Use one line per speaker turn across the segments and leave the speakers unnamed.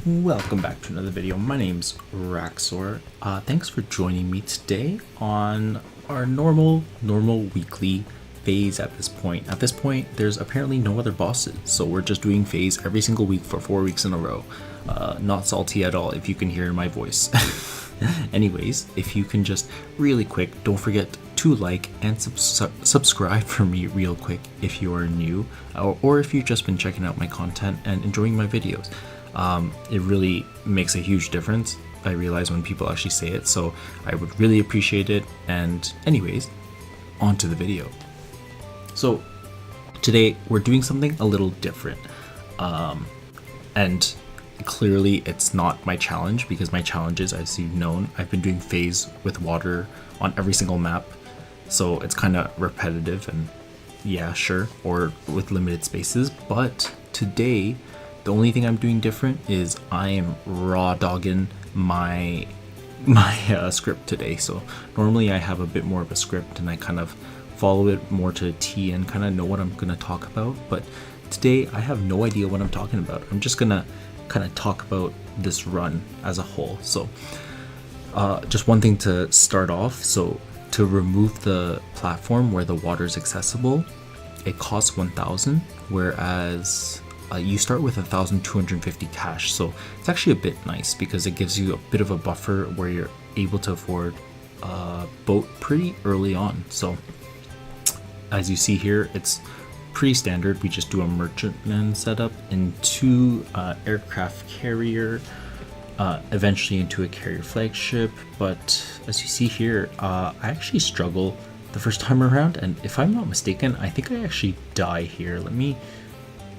Welcome back to another video. My name's Raxor. Thanks for joining me today on our normal weekly phase at this point. At this point, there's apparently no other bosses, so we're just doing phase every single week for 4 weeks in a row. Not salty at all if you can hear my voice. Anyways, if you can just really quick, don't forget to like and subscribe for me real quick if you are new, or if you've just been checking out my content and enjoying my videos. It really makes a huge difference. I realize when people actually say it, so I would really appreciate it. And anyways, on to the video. So today we're doing something a little different, and clearly it's not my challenge, because my challenges, as you've known, I've been doing phase with water on every single map, so it's kind of repetitive and yeah, sure, or with limited spaces. But today the only thing I'm doing different is I am raw dogging my script today. So normally I have a bit more of a script and I kind of follow it more to a T and kind of know what I'm going to talk about. But today I have no idea what I'm talking about. I'm just going to kind of talk about this run as a whole. So just one thing to start off. So to remove the platform where the water is accessible, it costs 1,000, whereas you start with 1,250 cash, so it's actually a bit nice because it gives you a bit of a buffer where you're able to afford a boat pretty early on. So as you see here, it's pretty standard. We just do a merchantman setup into aircraft carrier, eventually into a carrier flagship. But as you see here, I actually struggle the first time around, and if I'm not mistaken, I think I actually die here.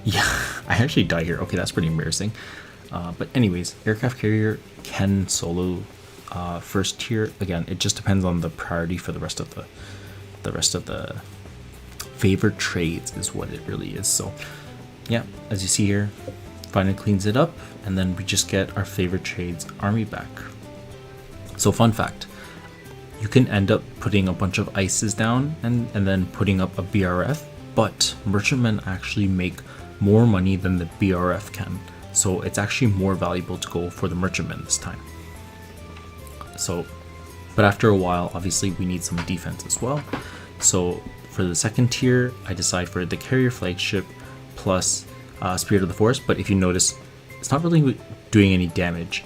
Yeah, I actually die here. Okay, that's pretty embarrassing. But anyways, aircraft carrier can solo first tier. Again, it just depends on the priority for the rest of the favored trades is what it really is. So yeah, as you see here, finally cleans it up, and then we just get our favorite trades army back. So fun fact, you can end up putting a bunch of ices down and then putting up a BRF, but merchantmen actually make more money than the BRF can, so it's actually more valuable to go for the merchantman this time. So, but after a while, obviously we need some defense as well. So for the second tier, I decide for the carrier flagship plus Spirit of the Forest. But if you notice, it's not really doing any damage,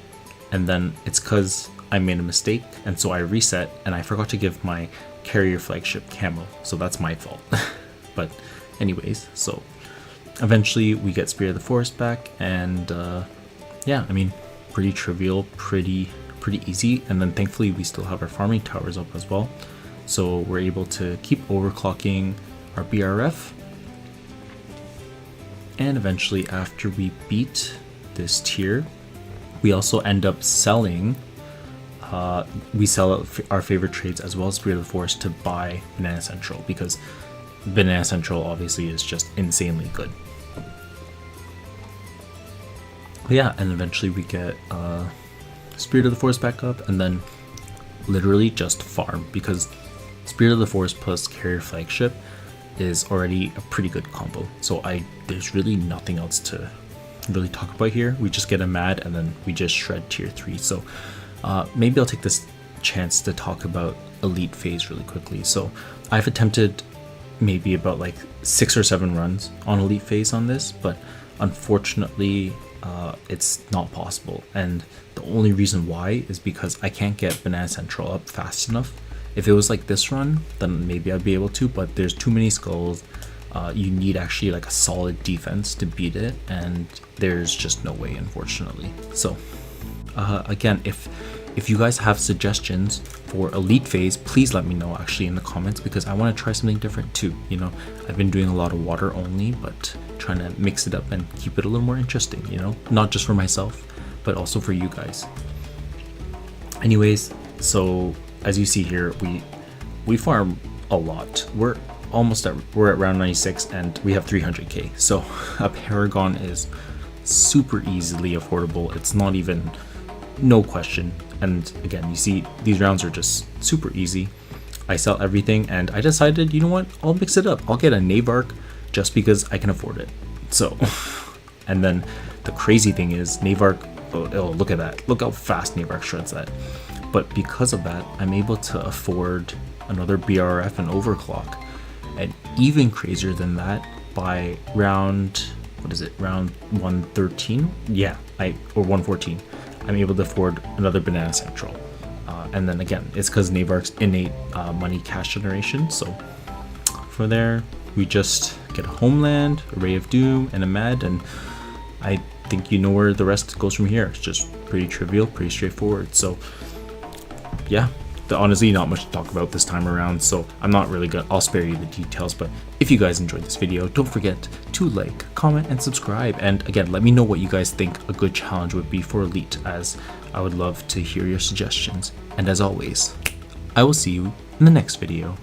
and then it's because I made a mistake, and so I reset and I forgot to give my carrier flagship camo, so that's my fault. But anyways, so eventually we get Spirit of the Forest back, and yeah, I mean, pretty trivial, pretty easy. And then thankfully we still have our farming towers up as well, so we're able to keep overclocking our BRF. And eventually, after we beat this tier, we also end up selling, we sell our favorite trades as well as Spirit of the Forest to buy Banana Central, because Banana Central obviously is just insanely good. Yeah, and eventually we get Spirit of the Forest back up, and then literally just farm, because Spirit of the Forest plus carrier flagship is already a pretty good combo. So there's really nothing else to really talk about here. We just get a mad and then we just shred tier 3. So maybe I'll take this chance to talk about elite phase really quickly. So I've attempted maybe about like 6 or 7 runs on elite phase on this, but unfortunately it's not possible, and the only reason why is because I can't get Banana Central up fast enough. If it was like this run, then maybe I'd be able to, but there's too many skulls. You need actually like a solid defense to beat it, and there's just no way, unfortunately. So again, if you guys have suggestions for elite phase, please let me know actually in the comments, because I want to try something different too. You know, I've been doing a lot of water only, but trying to mix it up and keep it a little more interesting, you know, not just for myself, but also for you guys. Anyways, so as you see here, we farm a lot. We're at round 96 and we have 300k. So a Paragon is super easily affordable. It's not even, no question. And again, you see these rounds are just super easy. I sell everything, and I decided, you know what, I'll mix it up. I'll get a Navark just because I can afford it. So, and then the crazy thing is Navark oh, look at that. Look how fast Navark shreds that. But because of that, I'm able to afford another BRF and overclock. And even crazier than that, by round, what is it, round 113? Yeah, or 114. I'm able to afford another Banana Central. And then again, it's because Navark's innate money cash generation. So from there, we just get a Homeland, a Ray of Doom, and a Med, and I think you know where the rest goes from here. It's just pretty trivial, pretty straightforward. So yeah, honestly not much to talk about this time around, so I'm not really good. I'll spare you the details, but if you guys enjoyed this video, don't forget to like, comment, and subscribe. And again, let me know what you guys think a good challenge would be for Elite, as I would love to hear your suggestions. And as always, I will see you in the next video.